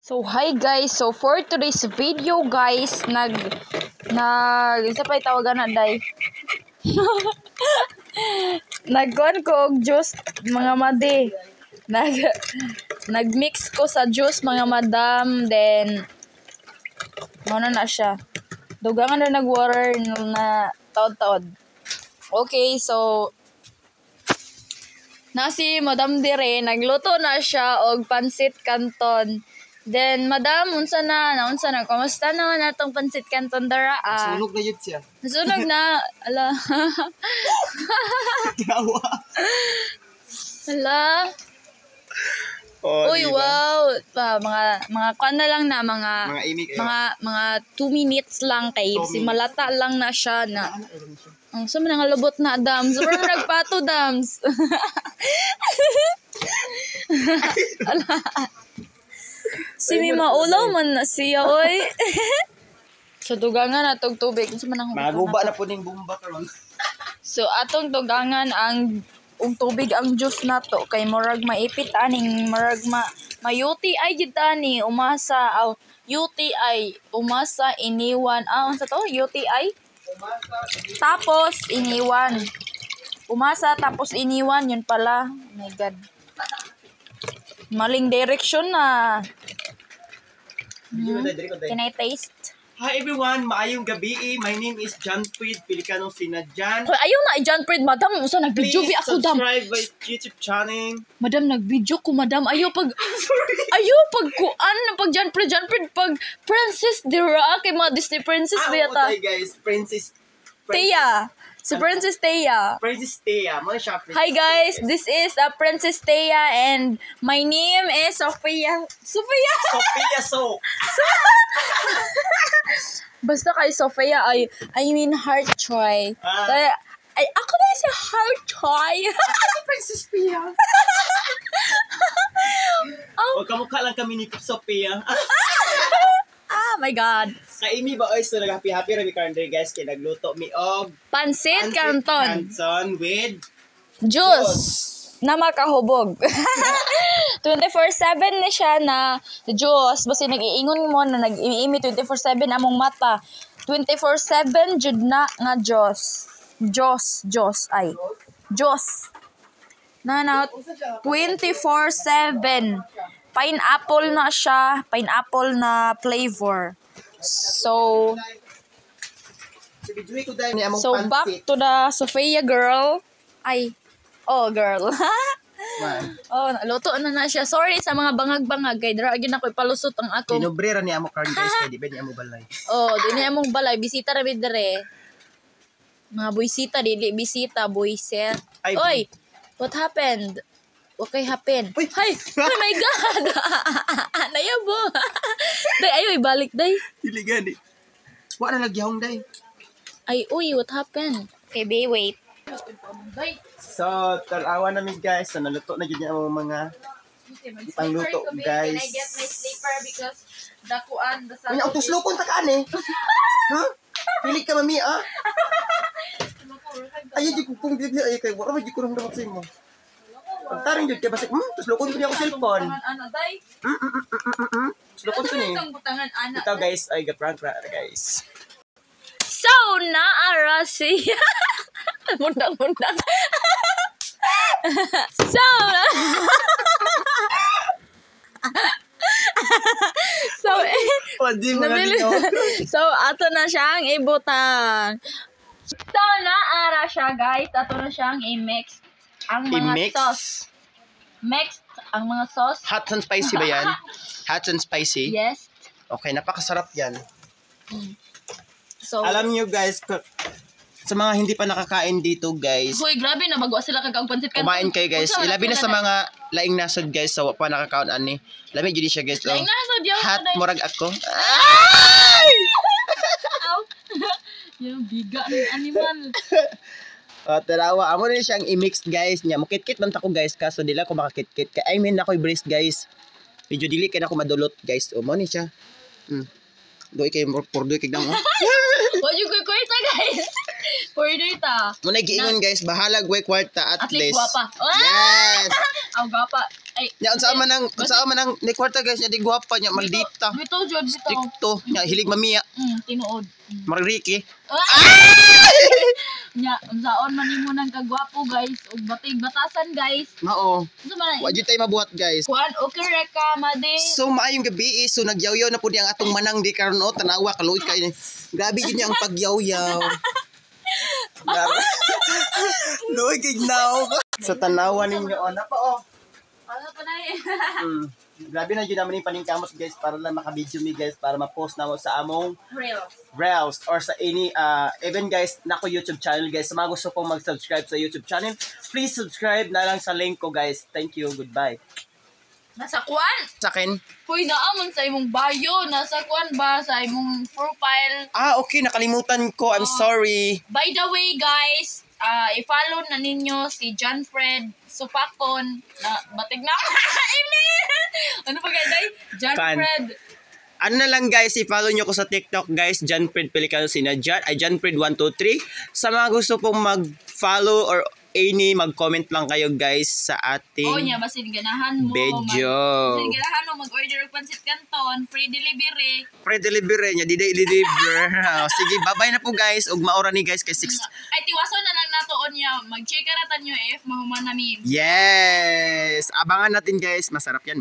So hi guys, so for today's video guys, isa pa tawagan na day. Nagkuhan ko og juice mga madi. Nagmix ko sa juice mga madam, then ano na siya. Dugangan na nag-water na taod-taod. Okay, so si Madam dire nagluto na siya og pansit canton. Then, madam, unsa na, kamusta naman natong pansit canton dara? Nasunog na yun siya. Nasunog na, ala. Yawa. Ala. Oh, uy, diba? wow. Mga kwan na lang na, mga 2 minutes lang kay si malata lang na siya na. Ang sama nga lubot na, dams. Super nagpato, dams. Ala. Si Mima Ulaw man na siya, oy. So, dugangan na itong tubig. Maguba na po ng bumba karon. So, atong dugangan ang tubig ang juice na to. Kay murag maipit aning, murag ma-UTI gid ani umasa. UTI, umasa, iniwan. Ano sa to? UTI? Tapos, iniwan. Umasa, tapos iniwan. Yun pala. Oh my God. Maling direction na. Can I taste? Hi everyone, maayong gabi. My name is John Prid, Pilicano Sinadjan. Ayaw na, John Prid, madam. Usa nag-video bi ako, dam. Please subscribe my YouTube channel. Madam, nag-video ko, madam. Ayaw pag kuan, pag John Prid, pag Princess Dira, kay mga Disney Princess ba yata? Guys, Princess Thea. Si Princess Thea. Princess Thea. Hi guys, this is Princess Thea and my name is Sophia. Sophia so. Basta kay Sophia, I mean Heart Troy. Ako na si Heart Troy. Princess Thea. O kamukha lang kami ni Sophia. Oh my God. Kaimi ba oy so nag-happy ra mi karon guys kay nagluto mi og Pansit canton with juice na makahubog. 24/7 na siya na juice. Basta nag-iingon mo na nag-iimi 24/7 among mata. 24/7 jud na nga juice. Juice. Na 24/7. Pineapple na siya. Pineapple na flavor. So back to the Sophia girl. Girl. Luto na siya. Sorry sa mga bangag-bangag. Kay dara gyud ako ipalusot ang ako. Tinobrera ni amo karon guys kay di ba ni amo balay. Di ni among balay. Bisita ra mi dire. Mga buisita, dili bisita, buiset. Oy, what happened? Okay, happen. Ay, oh my God! Nayabo! Day, ayo, ibalik, day. Dili gani. Wa na lagyahong day. Ay, uy, what happened? Okay, babe, wait. So, tarawa namin guys. So, naluto na yun yung mga pangluto guys. Can I get my slipper because dakuan, the Ano, tuslukon ta kaan eh. Ha? Pilig ka mami, ah? Ay, di ko kung bigla ay kay wala di ko ram dapat sa imo. Pagtaring jud kay basta tuslukon ko niya ako cellphone. Ano, day? Tuslukon ko ni. Ito guys, ay ga-prank ra guys. So, naara siya. Mundang-mundang. So, ato na siyang ibutan. So, naara siya, guys. Ato na siyang i-mix ang mga sauce. Mixed ang mga sauce. Hot and spicy ba yan? Hot and spicy? Yes. Okay, napakasarap yan. So, alam niyo guys, sa mga hindi pa nakakain dito guys. Hoy, grabe na magwa sila kag pansit canton. Kumain kayo guys. Ilabi na sa mga laing nasod guys sa pa nakakaon ani. Lami jud siya guys. Laing nasod yo. Hot murag ako. Ay! Yung biga ng animal. Tarawa, amo rin siyang i-mix guys niya. Mukit-kit man ta ko guys kaso dila ko makakit-kit. I mean ako'y breast guys. Medyo dili kay na ko madulot guys. O mo ni siya. Doy kay purdoy kay damo. Wag yung kwarta guys. Order ta. Muna giingon guys, bahalag way kwarta at least. Guwapa. Yes. Ang guwapa. Ay. Nya unsa man ang ni kwarta guys, nya di gwapa nya maldita. Bito jud bito. TikTok nya hilig mamiya. Tinuod. Mariki. Nya unsaon man nimo nang kagwapo guys ug batig batasan guys. Mao. Unsa man? Wa jud tay mabuhat guys. Kuan okay ra ka made. So maayong gabi so nagyawyaw na pud ang atong manang di karon o tanawa kaluoy kay. Grabe yun ang pagyawyaw. Loy gignaw. Sa tanawa ninyo na pa oh. Ano pa na Grabe na yun naman yung paningkamot guys para lang maka-video me guys para ma-post na mo sa among Reels or sa any even guys nako YouTube channel guys sa mga gusto pong mag-subscribe sa YouTube channel please subscribe na lang sa link ko guys. Thank you, goodbye. Nasa kuan? Sa akin? Hoy, naamon sa imong bio. Nasa kuan ba? Sa imong profile. Okay, nakalimutan ko. I'm sorry. By the way, guys, i-follow na ninyo si John Fred Supakon. Batig na. Ano pa guys? John Fred. Ano na lang guys, i-follow nyo ko sa TikTok guys, John Fred Pelicano Sinadjat, ay John Fred 123. Sa mga gusto pong mag-follow or any, mag-comment lang kayo guys sa ating basin ganahan mo. Video. Basin ganahan mo, mag-order og pansit canton, free delivery. Free delivery niya, deliver. Sige, bye-bye na po guys. Ug maora ni guys kay 6. Ay, tiwaso na lang natoon niya. Mag-check ka natan nyo if mahuman namin. Yes! Abangan natin guys, masarap yan.